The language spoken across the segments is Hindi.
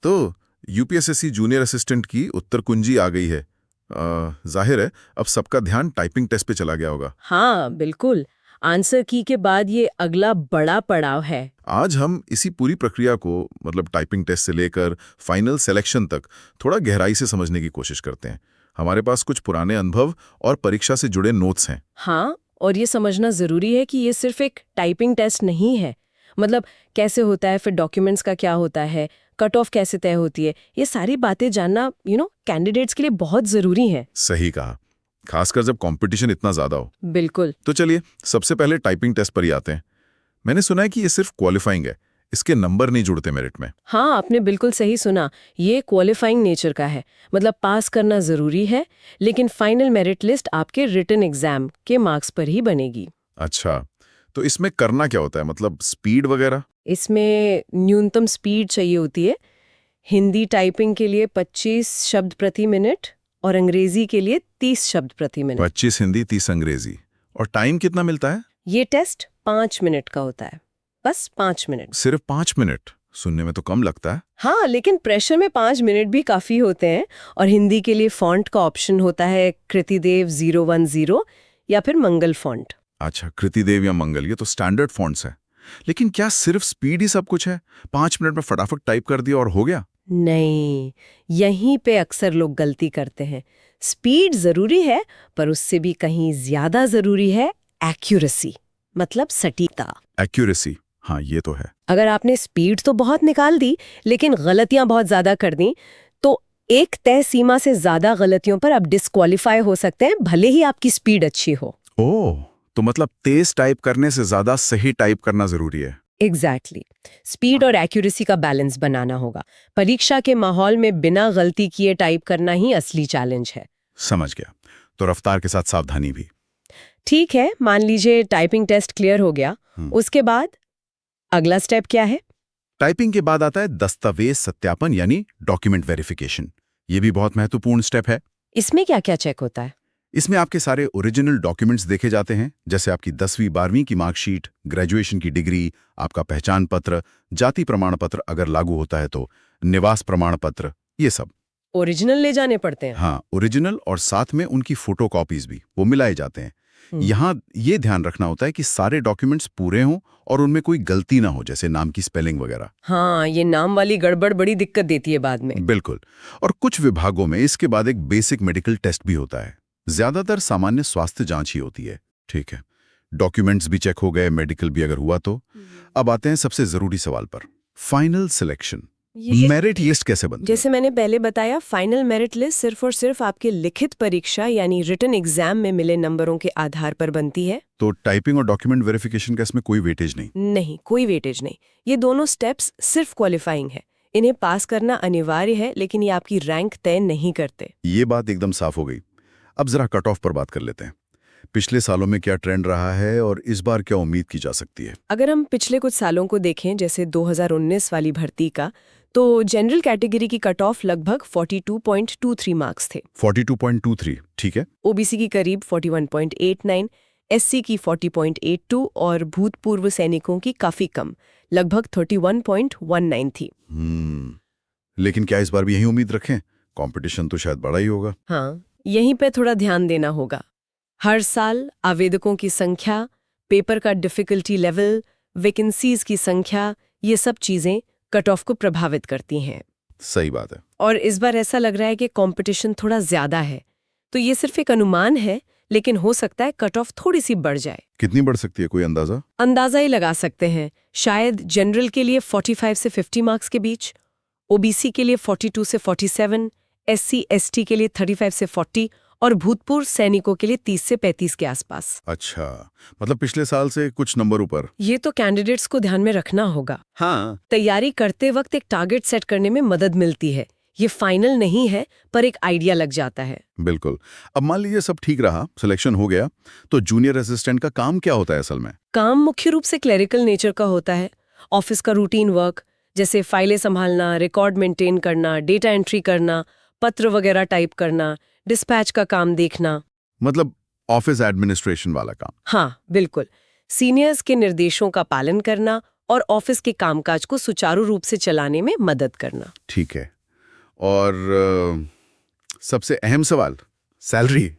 तो यूपीएसएससी जूनियर असिस्टेंट की उत्तर कुंजी आ गई है। जाहिर है अब सबका ध्यान टाइपिंग टेस्ट पे चला गया होगा। हाँ बिल्कुल। आंसर की के बाद ये अगला बड़ा पड़ाव है। आज हम इसी पूरी प्रक्रिया को मतलब टाइपिंग टेस्ट से लेकर फाइनल सिलेक्शन तक थोड़ा गहराई से समझने की कोशिश करते हैं। हमारे पास कुछ पुराने अनुभव और परीक्षा से जुड़े नोट्स हैं। हाँ, और ये समझना जरूरी है कि ये सिर्फ एक टाइपिंग टेस्ट नहीं है। मतलब कैसे होता है, फिर डॉक्यूमेंट्स का क्या होता है, कट ऑफ कैसे तय होती है, ये सारी बातें जानना कैंडिडेट्स के लिए बहुत जरूरी है। सही कहा, खासकर जब कंपटीशन इतना ज्यादा हो। बिल्कुल। तो चलिए सबसे पहले टाइपिंग टेस्ट पर ही आते हैं। मैंने सुना है कि ये सिर्फ क्वालिफाइंग है, इसके नंबर नहीं जुड़ते मेरिट में। हाँ, आपने बिल्कुल सही सुना, ये क्वालिफाइंग नेचर का है। मतलब पास करना जरूरी है, लेकिन फाइनल मेरिट लिस्ट आपके रिटन एग्जाम के मार्क्स पर ही बनेगी। अच्छा, तो इसमें करना क्या होता है, मतलब स्पीड वगैरह? इसमें न्यूनतम स्पीड चाहिए होती है। हिंदी टाइपिंग के लिए 25 शब्द प्रति मिनट और अंग्रेजी के लिए 30 शब्द प्रति मिनट। 25 हिंदी 30 अंग्रेजी। और टाइम कितना मिलता है? ये टेस्ट 5 मिनट का होता है, बस 5 मिनट। सिर्फ 5 मिनट? सुनने में तो कम लगता है। हाँ, लेकिन प्रेशर में 5 मिनट भी काफी होते हैं। और हिंदी के लिए फॉन्ट का ऑप्शन होता है कृतिदेव 010 या फिर मंगल फॉन्ट। अच्छा, कृतिदेव या मंगल, ये तो स्टैंडर्ड फॉन्ट्स है। लेकिन क्या सिर्फ स्पीड ही सब कुछ है? 5 मिनट में फटाफट टाइप कर दिया और हो गया? नहीं, यहीं पे अक्सर लोग गलती करते हैं। स्पीड जरूरी है, पर उससे भी कहीं ज्यादा जरूरी है एक्यूरेसी, मतलब सटीकता। एक्यूरेसी, हाँ ये तो है। अगर आपने स्पीड तो बहुत निकाल दी, लेकिन गलतियां बहुत ज्यादा कर दी, तो एक तय सीमा से ज्यादा गलतियों पर आप डिस्क्वालीफाई हो सकते हैं, भले ही आपकी स्पीड अच्छी हो। ओह, तो मतलब तेज टाइप करने से ज्यादा सही टाइप करना जरूरी है। एग्जैक्टली। स्पीड और एक्यूरेसी का बैलेंस बनाना होगा। परीक्षा के माहौल में बिना गलती किए टाइप करना ही असली चैलेंज है। समझ गया। तो रफ्तार के साथ सावधानी भी। ठीक है, मान लीजिए टाइपिंग टेस्ट क्लियर हो गया। उसके बाद अगला स्टेप क्या है? टाइपिंग के बाद आता है दस्तावेज सत्यापन यानी डॉक्यूमेंट वेरिफिकेशन। ये भी बहुत महत्वपूर्ण स्टेप है। इसमें क्या क्या चेक होता है? इसमें आपके सारे ओरिजिनल डॉक्यूमेंट्स देखे जाते हैं, जैसे आपकी 10वीं 12वीं की मार्कशीट, ग्रेजुएशन की डिग्री, आपका पहचान पत्र, जाति प्रमाण पत्र अगर लागू होता है तो, निवास प्रमाण पत्र, ये सब ओरिजिनल ले जाने पड़ते हैं? हाँ, ओरिजिनल और साथ में उनकी फोटोकॉपीज भी वो मिलाए जाते हैं। यहाँ ये ध्यान रखना होता है कि सारे डॉक्यूमेंट्स पूरे हों और उनमें कोई गलती ना हो, जैसे नाम की स्पेलिंग वगैरह। हाँ, ये नाम वाली गड़बड़ बड़ी दिक्कत देती है बाद में। बिल्कुल। और कुछ विभागों में इसके बाद एक बेसिक मेडिकल टेस्ट भी होता है। ज्यादातर सामान्य स्वास्थ्य जांच ही होती है। ठीक है, डॉक्यूमेंट्स भी चेक हो गए, मेडिकल भी अगर हुआ तो अब आते हैं सबसे जरूरी सवाल पर, फाइनल सिलेक्शन। मेरिट लिस्ट कैसे बनती है? जैसे मैंने पहले बताया, फाइनल मेरिट लिस्ट सिर्फ और सिर्फ आपके लिखित परीक्षा यानी रिटन एग्जाम में मिले नंबरों के आधार पर बनती है। तो टाइपिंग और डॉक्यूमेंट वेरिफिकेशन का इसमें कोई वेटेज नहीं? नहीं, कोई वेटेज नहीं। ये दोनों स्टेप्स सिर्फ क्वालिफाइंग है। इन्हें पास करना अनिवार्य है, लेकिन ये आपकी रैंक तय नहीं करते। ये बात एकदम साफ हो गई। अब जरा कट ऑफ पर बात कर लेते हैं। पिछले सालों में क्या ट्रेंड रहा है और इस बार क्या उम्मीद की जा सकती है? अगर हम पिछले कुछ सालों को देखें, जैसे 2019 वाली भर्ती का, तो जनरल कैटेगरी की कट ऑफ लगभग 42.23 मार्क्स थे। 42.23, ठीक है। ओबीसी की करीब 41.89, एससी की 40.82 और भूतपूर्व सैनिकों की काफी कम, लगभग 31.19 थी। लेकिन क्या इस बार भी यही उम्मीद रखें? कंपटीशन तो शायद बड़ा ही होगा। हाँ, यहीं पे थोड़ा ध्यान देना होगा। हर साल आवेदकों की संख्या, पेपर का डिफिकल्टी लेवल, वैकेंसीज की संख्या, ये सब चीजें कट ऑफ को प्रभावित करती हैं। सही बात है। और इस बार ऐसा लग रहा है कि कंपटीशन थोड़ा ज्यादा है। तो ये सिर्फ एक अनुमान है, लेकिन हो सकता है कट ऑफ थोड़ी सी बढ़ जाए। कितनी बढ़ सकती है, कोई अंदाजा? अंदाजा ही लगा सकते हैं। शायद जनरल के लिए 45 से 50 मार्क्स के बीच, ओबीसी के लिए 42 से 47, एससी एसटी के लिए 35 से 40 और भूतपूर्व सैनिकों के लिए 30 से 35 के आसपास। अच्छा, मतलब पिछले साल से कुछ नंबर ऊपर। ये तो कैंडिडेट्स को ध्यान में रखना होगा। हाँ, तैयारी करते वक्त एक टारगेट सेट करने में मदद मिलती है। ये फाइनल नहीं है, पर एक आइडिया लग जाता है। बिल्कुल। अब मान लीजिए सब ठीक रहा, सिलेक्शन हो गया, तो जूनियर असिस्टेंट का काम क्या होता है असल में? काम मुख्य रूप से क्लेरिकल नेचर का होता है। ऑफिस का रूटीन वर्क, जैसे फाइलें संभालना, रिकॉर्ड मेंटेन करना, डेटा एंट्री करना, पत्र वगैरह टाइप करना, डिस्पैच का काम देखना। मतलब ऑफिस एडमिनिस्ट्रेशन वाला काम। हाँ बिल्कुल। सीनियर्स के निर्देशों का पालन करना और ऑफिस के कामकाज को सुचारू रूप से चलाने में मदद करना। ठीक है। और सबसे अहम सवाल, सैलरी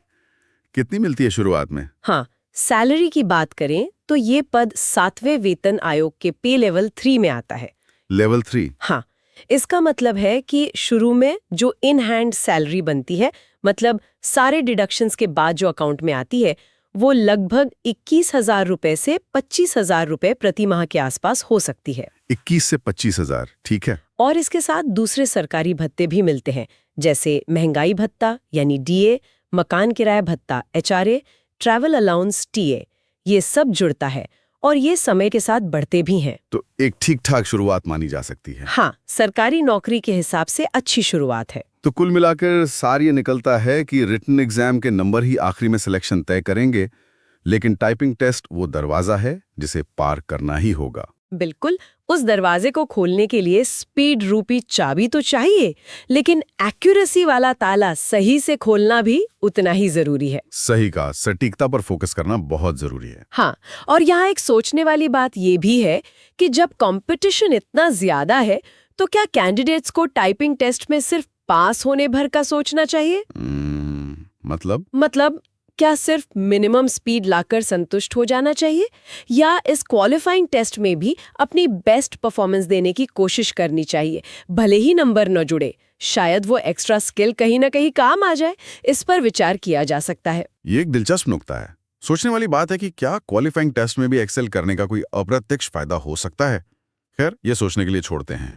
कितनी मिलती है शुरुआत में? हाँ, सैलरी की बात करें तो ये पद 7वें वेतन आयोग के पे लेवल 3 में आता है। लेवल 3? हाँ, इसका मतलब है कि शुरू में जो इन हैंड सैलरी बनती है, मतलब सारे डिडक्शंस के बाद जो अकाउंट में आती है, वो लगभग 21,000 रुपए से 25,000 रुपए प्रति माह के आसपास हो सकती है। 21 से 25,000, ठीक है। और इसके साथ दूसरे सरकारी भत्ते भी मिलते हैं, जैसे महंगाई भत्ता यानी डीए, मकान किराया भत्ता एचआरए, ट्रैवल अलाउंस टीए, ये सब जुड़ता है और ये समय के साथ बढ़ते भी हैं। तो एक ठीक-ठाक शुरुआत मानी जा सकती है। हाँ, सरकारी नौकरी के हिसाब से अच्छी शुरुआत है। तो कुल मिलाकर सार ये निकलता है कि रिटन एग्जाम के नंबर ही आखिरी में सिलेक्शन तय करेंगे, लेकिन टाइपिंग टेस्ट वो दरवाजा है जिसे पार करना ही होगा। बिल्कुल, उस दरवाजे को खोलने के लिए स्पीड रूपी चाबी तो चाहिए, लेकिन एक्यूरेसी वाला ताला सही से खोलना भी उतना ही जरूरी है। सही कहा, सटीकता पर फोकस करना बहुत जरूरी है। हाँ, और यहाँ एक सोचने वाली बात ये भी है कि जब कंपटीशन इतना ज्यादा है, तो क्या कैंडिडेट्स को टाइपिंग टेस्ट में सिर्फ पास होने भर का सोचना चाहिए? मतलब क्या सिर्फ मिनिमम स्पीड लाकर संतुष्ट हो जाना चाहिए, या इस क्वालिफाइंग टेस्ट में भी अपनी बेस्ट परफॉर्मेंस देने की कोशिश करनी चाहिए? भले ही नंबर न जुड़े, शायद वो एक्स्ट्रा स्किल कहीं ना कहीं काम आ जाए। इस पर विचार किया जा सकता है। ये एक दिलचस्प नुक्ता है। सोचने वाली बात है कि क्या क्वालिफाइंग टेस्ट में भी एक्सेल करने का कोई अप्रत्यक्ष फायदा हो सकता है। खैर, ये सोचने के लिए छोड़ते हैं।